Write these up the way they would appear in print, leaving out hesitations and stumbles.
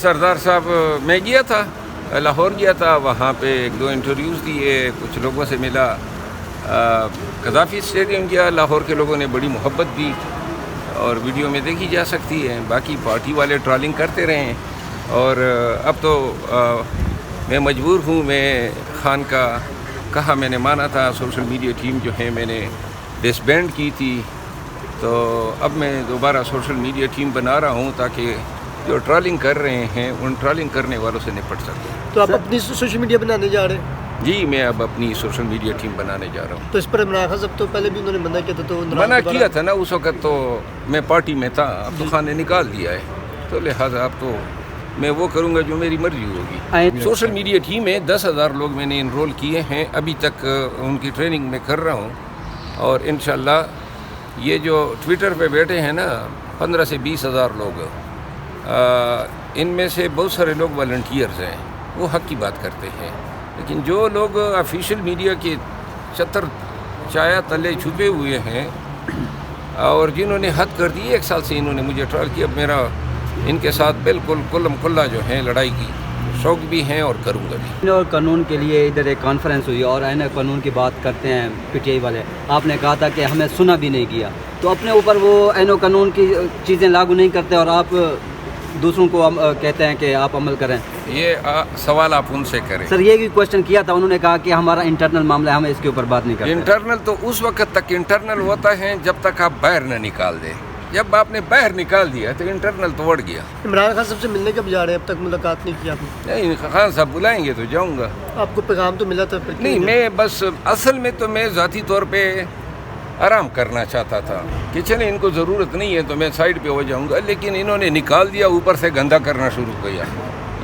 سردار صاحب میں گیا تھا، لاہور گیا تھا، وہاں پہ ایک دو انٹرویوز دیے، کچھ لوگوں سے ملا، قذافی اسٹیڈیم گیا، لاہور کے لوگوں نے بڑی محبت دی اور ویڈیو میں دیکھی جا سکتی ہے. باقی پارٹی والے ٹرالنگ کرتے رہے ہیں اور اب تو میں مجبور ہوں. میں خان کا کہا میں نے مانا تھا، سوشل میڈیا ٹیم جو ہے میں نے ڈس بینڈ کی تھی، تو اب میں دوبارہ سوشل میڈیا ٹیم بنا رہا ہوں تاکہ جو ٹرالنگ کر رہے ہیں ان ٹرالنگ کرنے والوں سے نپٹ سکوں. تو آپ اپنی سوشل میڈیا بنانے جا رہے ہیں؟ جی میں اب اپنی سوشل میڈیا ٹیم بنانے جا رہا ہوں. تو اس پر عمران خان صاحب تو پہلے بھی انہوں نے منع کیا تھا، تو منع کیا تھا نا اس وقت، تو میں پارٹی میں تھا. اب تو خان نے نکال دیا ہے، تو لہٰذا اب تو میں وہ کروں گا جو میری مرضی ہوگی. سوشل میڈیا ٹیم میں 10,000 لوگ میں نے انرول کیے ہیں، ابھی تک ان کی ٹریننگ میں کر رہا ہوں. اور انشاءاللہ یہ جو ٹویٹر پہ بیٹھے ہیں نا 15 سے 20,000 لوگ، ان میں سے بہت سارے لوگ والنٹیئرز ہیں، وہ حق کی بات کرتے ہیں. لیکن جو لوگ آفیشیل میڈیا کے چھتر چایا تلے چھپے ہوئے ہیں اور جنہوں نے حد کر دی، 1 سال سے انہوں نے مجھے ٹرال کیا، اب میرا ان کے ساتھ بالکل کلم کلا جو ہیں لڑائی کی شوق بھی ہیں اور کروں گا بھی. اور قانون کے لیے ادھر ایک کانفرنس ہوئی اور آئین قانون کی بات کرتے ہیں پی ٹی آئی والے. آپ نے کہا تھا کہ ہمیں سنا بھی نہیں کیا، تو اپنے اوپر وہ آئین و قانون کی چیزیں لاگو نہیں کرتے اور آپ دوسروں کو کہتے ہیں کہ آپ عمل کریں. یہ سوال آپ ان سے کریں. سر یہ بھی کوشچن کیا تھا، انہوں نے کہا کہ ہمارا انٹرنل معاملہ ہے، ہمیں اس کے اوپر بات نہیں کرتے. انٹرنل تو اس وقت تک انٹرنل ہوتا ہے جب تک آپ باہر نہ نکال دیں. جب آپ نے باہر نکال دیا تو انٹرنل تو اڑ گیا. عمران خان صاحب سے ملنے کب جا رہے ہیں؟ اب تک ملاقات نہیں کی آپ نے؟ نہیں، خان صاحب بلائیں گے تو جاؤں گا. آپ کو پیغام تو ملا تھا پھر؟ نہیں، میں بس اصل میں تو میں ذاتی طور پہ آرام کرنا چاہتا تھا کہ چلیں ان کو ضرورت نہیں ہے تو میں سائڈ پہ ہو جاؤں گا، لیکن انہوں نے نکال دیا، اوپر سے گندا کرنا شروع کیا.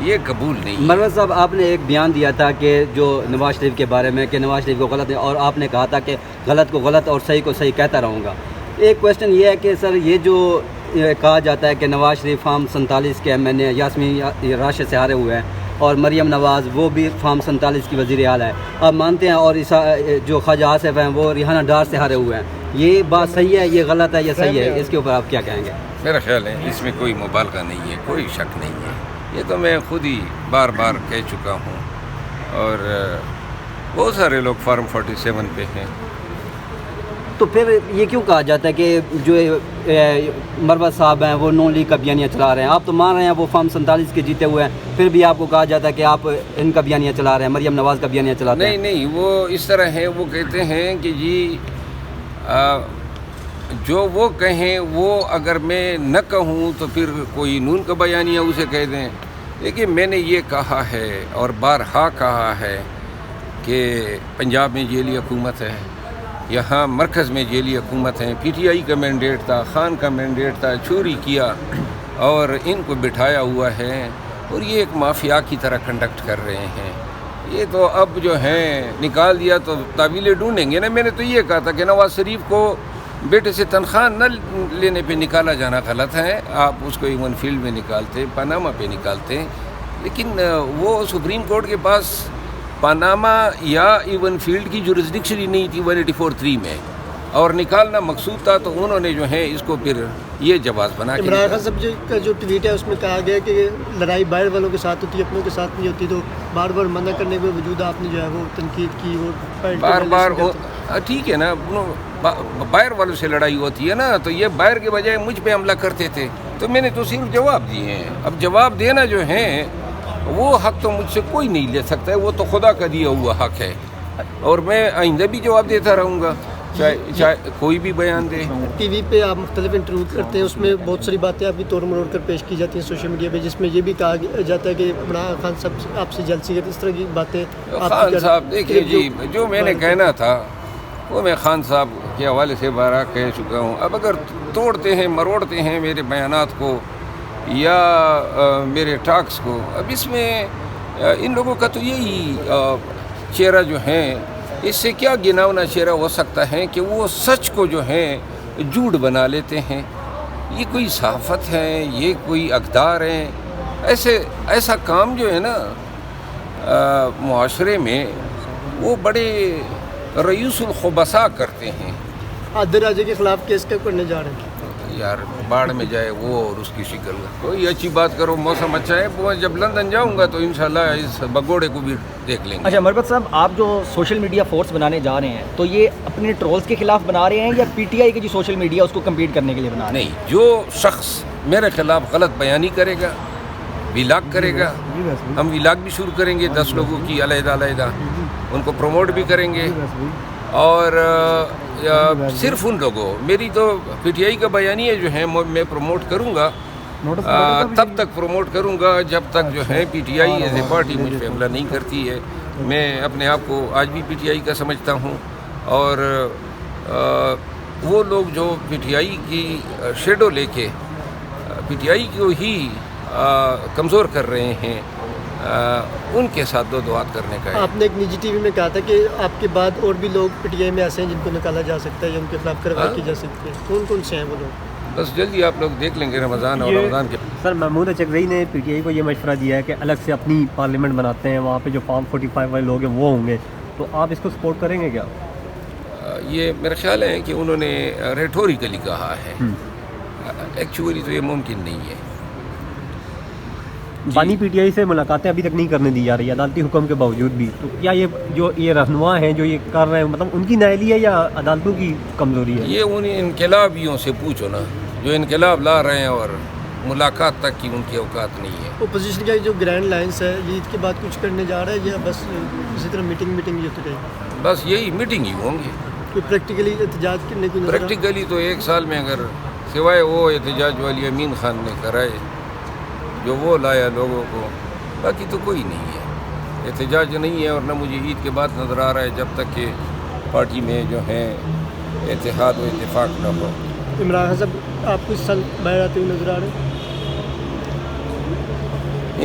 یہ قبول نہیں. مروت صاحب آپ نے ایک بیان دیا تھا کہ جو نواز شریف کے بارے میں کہ نواز شریف کو غلط ہے، اور آپ نے کہا تھا کہ غلط کو غلط اور صحیح کو صحیح کہتا رہوں گا. ایک کویشچن یہ ہے کہ سر یہ جو کہا جاتا ہے کہ نواز شریف فارم 47 کے ایم این اے یاسمین راشد سے ہارے ہوئے ہیں اور مریم نواز وہ بھی فارم 47 کی وزیر اعلیٰ ہے، آپ مانتے ہیں، اور جو خواجہ آصف ہیں وہ ریحانہ ڈار سے ہارے ہوئے ہیں، یہ بات صحیح ہے، یہ غلط ہے یا صحیح ہے؟ اس کے اوپر آپ کیا کہیں گے؟ میرا خیال ہے اس میں کوئی مبالغہ نہیں ہے، کوئی شک نہیں ہے. یہ تو میں خود ہی بار بار کہہ چکا ہوں، اور بہت سارے لوگ فارم 47 پہ ہیں. تو پھر یہ کیوں کہا جاتا ہے کہ جو مروت صاحب ہیں وہ نون لیگ کا بیانیہ چلا رہے ہیں؟ آپ تو مان رہے ہیں وہ فارم 47 کے جیتے ہوئے ہیں، پھر بھی آپ کو کہا جاتا ہے کہ آپ ان کا بیانیہ چلا رہے ہیں، مریم نواز کا بیانیہ چلاتے ہیں. نہیں، وہ اس طرح ہے، وہ کہتے ہیں کہ جی جو وہ کہیں وہ اگر میں نہ کہوں تو پھر کوئی نون کا بیانیہ اسے کہہ دیں. لیکن میں نے یہ کہا ہے اور بارہا کہا ہے کہ پنجاب میں جیلی حکومت ہے، یہاں مرکز میں جیلی حکومت ہے. پی ٹی آئی کا مینڈیٹ تھا، خان کا مینڈیٹ تھا، چوری کیا اور ان کو بٹھایا ہوا ہے اور یہ ایک مافیا کی طرح کنڈکٹ کر رہے ہیں. یہ تو اب جو ہے نکال دیا تو تعویلیں ڈھونڈیں گے نا. میں نے تو یہ کہا تھا کہ نواز شریف کو بیٹے سے تنخواہ نہ لینے پہ نکالا جانا غلط ہے. آپ اس کو ایون فیلڈ میں نکالتے، پاناما پہ نکالتے، لیکن وہ سپریم کورٹ کے پاس پاناما یا ایون فیلڈ کی جورسڈکشن ہی نہیں تھی 184(3) میں، اور نکالنا مقصود تھا، تو انہوں نے جو ہے اس کو پھر یہ جواز بنا کے. عمران خان صاحب کا جو ٹویٹ ہے اس میں کہا گیا کہ لڑائی باہر والوں کے ساتھ ہوتی ہے، اپنوں کے ساتھ نہیں ہوتی، تو بار بار منع کرنے کے باوجود آپ نے جو ہے وہ تنقید کی اور بار بار. ٹھیک ہے نا، باہر والوں سے لڑائی ہوتی ہے نا، تو یہ باہر کے بجائے مجھ پہ حملہ کرتے تھے، تو میں نے تو صرف جواب دیے ہیں. اب جواب دینا جو ہے وہ حق تو مجھ سے کوئی نہیں لے سکتا ہے، وہ تو خدا کا دیا ہوا حق ہے، اور میں آئندہ بھی جواب دیتا رہوں گا چاہے کوئی بھی بیان دے. ٹی وی پہ آپ مختلف انٹرویو کرتے ہیں، اس میں بہت ساری باتیں آپ کی توڑ مروڑ کر پیش کی جاتی ہیں سوشل میڈیا پہ، جس میں یہ بھی کہا جاتا ہے کہ عمران خان صاحب آپ سے جلسی کرتے، اس طرح کی باتیں. خان صاحب دیکھیے جی، جو میں نے کہنا تھا وہ میں خان صاحب کے حوالے سے بارہ کہہ چکا ہوں. اب اگر توڑتے ہیں مروڑتے ہیں میرے بیانات کو یا میرے ٹاکس کو، اب اس میں ان لوگوں کا تو یہی چہرہ جو ہے، اس سے کیا گناونا چہرہ ہو سکتا ہے کہ وہ سچ کو جو ہے جھوٹ بنا لیتے ہیں. یہ کوئی صحافت ہے، یہ کوئی اقدار ہے؟ ایسا کام جو ہے نا معاشرے میں وہ بڑے رئیس الخبثاء کرتے ہیں. عادل راجہ کے خلاف کیس کب کرنے جا رہے ہیں؟ یار باڑ میں جائے وہ اور اس کی شکل. کوئی اچھی بات کرو, موسم اچھا ہے, وہ جب لندن جاؤں گا تو انشاءاللہ اس بگوڑے کو بھی دیکھ لیں گے. اچھا مربت صاحب, آپ جو سوشل میڈیا فورس بنانے جا رہے ہیں تو یہ اپنے ٹرولز کے خلاف بنا رہے ہیں یا پی ٹی آئی کی جو سوشل میڈیا اس کو کمپیٹ کرنے کے لیے بنا رہے ہیں؟ نہیں, جو شخص میرے خلاف غلط بیانی کرے گا, ویلاگ کرے گا, ہم ویلاگ بھی شروع کریں گے 10 لوگوں کی علیحدہ علیحدہ, ان کو پروموٹ بھی کریں گے. اور صرف ان لوگوں, میری تو پی ٹی آئی کا بیانیہ جو ہے میں پروموٹ کروں گا, تب تک پروموٹ کروں گا جب تک جو ہے P T I as a party مجھ پہ حملہ نہیں کرتی ہے. میں اپنے آپ کو آج بھی پی ٹی آئی کا سمجھتا ہوں, اور وہ لوگ جو پی ٹی آئی کی شیڈو لے کے پی ٹی آئی کو ہی کمزور کر رہے ہیں, ان کے ساتھ دو ہاتھ کرنے کا ہے. آپ نے ایک نجی ٹی وی میں کہا تھا کہ آپ کے بعد اور بھی لوگ پی ٹی آئی میں ایسے ہیں جن کو نکالا جا سکتا ہے یا ان کے خلاف کارروائی کی جا سکتی ہے. کون کون سے ہیں وہ لوگ؟ بس جلدی آپ لوگ دیکھ لیں گے رمضان اور رمضان کے. سر محمود اچکزئی نے پی ٹی آئی کو یہ مشورہ دیا ہے کہ الگ سے اپنی پارلیمنٹ بناتے ہیں, وہاں پہ جو فارم 45 والے لوگ ہیں وہ ہوں گے, تو آپ اس کو سپورٹ کریں گے کیا؟ یہ میرا خیال ہے کہ انہوں نے ریٹوریکلی کہا ہے, ایکچولی تو یہ ممکن نہیں ہے. بانی پی ٹی آئی سے ملاقاتیں ابھی تک نہیں کرنے دی جا رہی عدالتی حکم کے باوجود بھی, تو کیا یہ رہنما ہیں جو یہ کر رہے ہیں, مطلب ان کی نااہلی ہے یا عدالتوں کی کمزوری ہے؟ یہ ان انقلابیوں سے پوچھو نا, جو انقلاب لا رہے ہیں اور ملاقات تک کی ان کی اوقات نہیں ہے. اپوزیشن کا جو گرینڈ لائنس ہے, یہ عید کے بعد کچھ کرنے جا رہا ہے یا بس اسی طرح میٹنگ یہ ہوتی رہے گی؟ بس یہی میٹنگ ہی ہوں گے. کوئی پریکٹیکلی احتجاج کرنے کی پریکٹیکلی تو ایک سال میں اگر سوائے وہ احتجاج والی امین خان نے کرائے جو وہ لایا لوگوں کو, باقی تو کوئی نہیں ہے. احتجاج نہیں ہے, اور نہ مجھے عید کے بعد نظر آ رہا ہے جب تک کہ پارٹی میں جو ہے اتحاد و اتفاق نہ ہو. عمران خان صاحب آپ کو اس سال باہر آتے ہوئے نظر آ رہے ہیں؟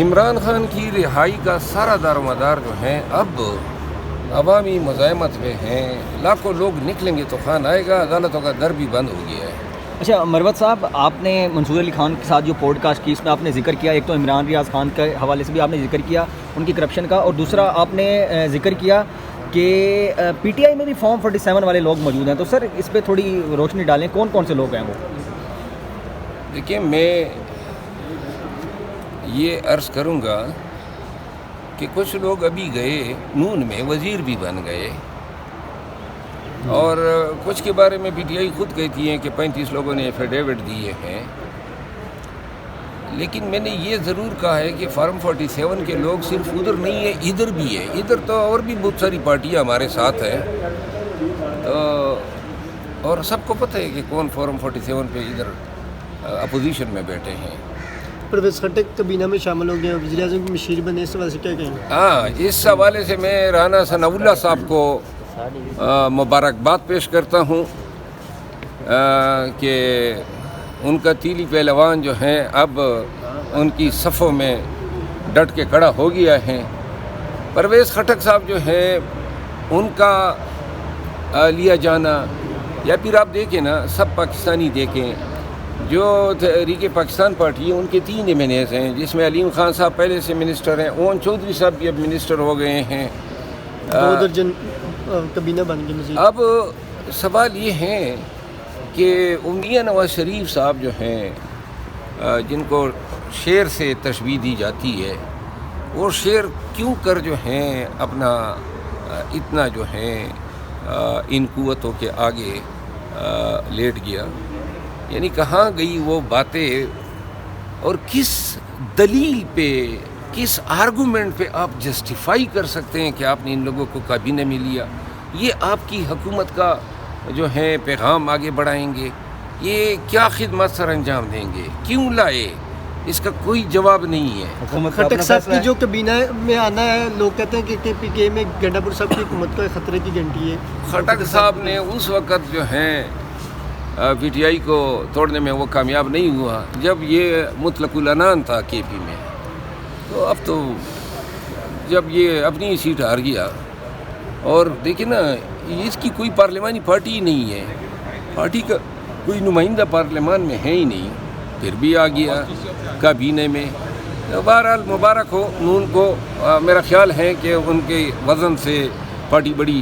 عمران خان کی رہائی کا سارا دار و مدار جو ہے اب عوامی مزاحمت میں ہیں. لاکھوں لوگ نکلیں گے تو خان آئے گا, عدالتوں کا در بھی بند ہو گیا ہے. اچھا مربت صاحب, آپ نے منصور علی خان کے ساتھ جو پوڈ کاسٹ کی اس میں آپ نے ذکر کیا, ایک تو عمران ریاض خان کے حوالے سے بھی آپ نے ذکر کیا ان کی کرپشن کا, اور دوسرا آپ نے ذکر کیا کہ پی ٹی آئی میں بھی فارم 47 والے لوگ موجود ہیں. تو سر اس پہ تھوڑی روشنی ڈالیں, کون کون سے لوگ ہیں وہ؟ دیکھیں, میں یہ عرض کروں گا کہ کچھ لوگ ابھی گئے نون میں وزیر بھی بن گئے, اور کچھ کے بارے میں پی ٹی آئی خود کہتی ہیں کہ 35 لوگوں نے ایفیڈیوٹ دیے ہیں. لیکن میں نے یہ ضرور کہا ہے کہ فارم 47 کے لوگ صرف ادھر نہیں ہیں, ادھر بھی ہے. ادھر تو اور بھی بہت ساری پارٹیاں ہمارے ساتھ ہیں, تو اور سب کو پتہ ہے کہ کون فارم 47 پہ ادھر اپوزیشن میں بیٹھے ہیں. پرویز خٹک کابینہ میں شامل ہو گئے ہیں, وزیر اعظم کی مشیر بنے, اس حوالے سے کیا کہیں گے؟ ہاں, اس حوالے سے میں رانا ثناء اللہ صاحب کو مبارکباد پیش کرتا ہوں کہ ان کا تیلی پہلوان جو ہیں اب ان کی صفوں میں ڈٹ کے کھڑا ہو گیا ہے. پرویز خٹک صاحب جو ہیں ان کا لیا جانا, یا پھر آپ دیکھیں نا, سب پاکستانی دیکھیں, جو تحریک پاکستان پارٹی ہے ان کے 3 ایم این ایز ہیں, جس میں علیم خان صاحب پہلے سے منسٹر ہیں, اوون چودھری صاحب بھی اب منسٹر ہو گئے ہیں, 2 درجن کابینہ بن گئی مزید. اب سوال یہ ہے کہ میاں نواز شریف صاحب جو ہیں جن کو شیر سے تشبیہ دی جاتی ہے, وہ شیر کیوں کر جو ہیں اپنا اتنا جو ہیں ان قوتوں کے آگے لیٹ گیا, یعنی کہاں گئی وہ باتیں, اور کس دلیل پہ, کس آرگومنٹ پہ آپ جسٹیفائی کر سکتے ہیں کہ آپ نے ان لوگوں کو کابینہ میں لیا؟ یہ آپ کی حکومت کا جو ہے پیغام آگے بڑھائیں گے؟ یہ کیا خدمت سر انجام دیں گے؟ کیوں لائے؟ اس کا کوئی جواب نہیں ہے. خٹک صاحب کی جو کابینہ میں آنا ہے, لوگ کہتے ہیں کہ پی کے میں گنڈا پور صاحب کی حکومت کا خطرے کی گھنٹی ہے. خٹک صاحب نے اس وقت جو ہیں پی ٹی آئی کو توڑنے میں وہ کامیاب نہیں ہوا جب یہ مطلق العنان تھا کے پی میں. تو اب تو جب یہ اپنی سیٹ ہار گیا, اور دیکھیں نا, اس کی کوئی پارلیمانی پارٹی ہی نہیں ہے, پارٹی کا کوئی نمائندہ پارلیمان میں ہے ہی نہیں, پھر بھی آ گیا کابینہ میں. بہرحال مبارک ہو نون کو. میرا خیال ہے کہ ان کے وزن سے پارٹی بڑی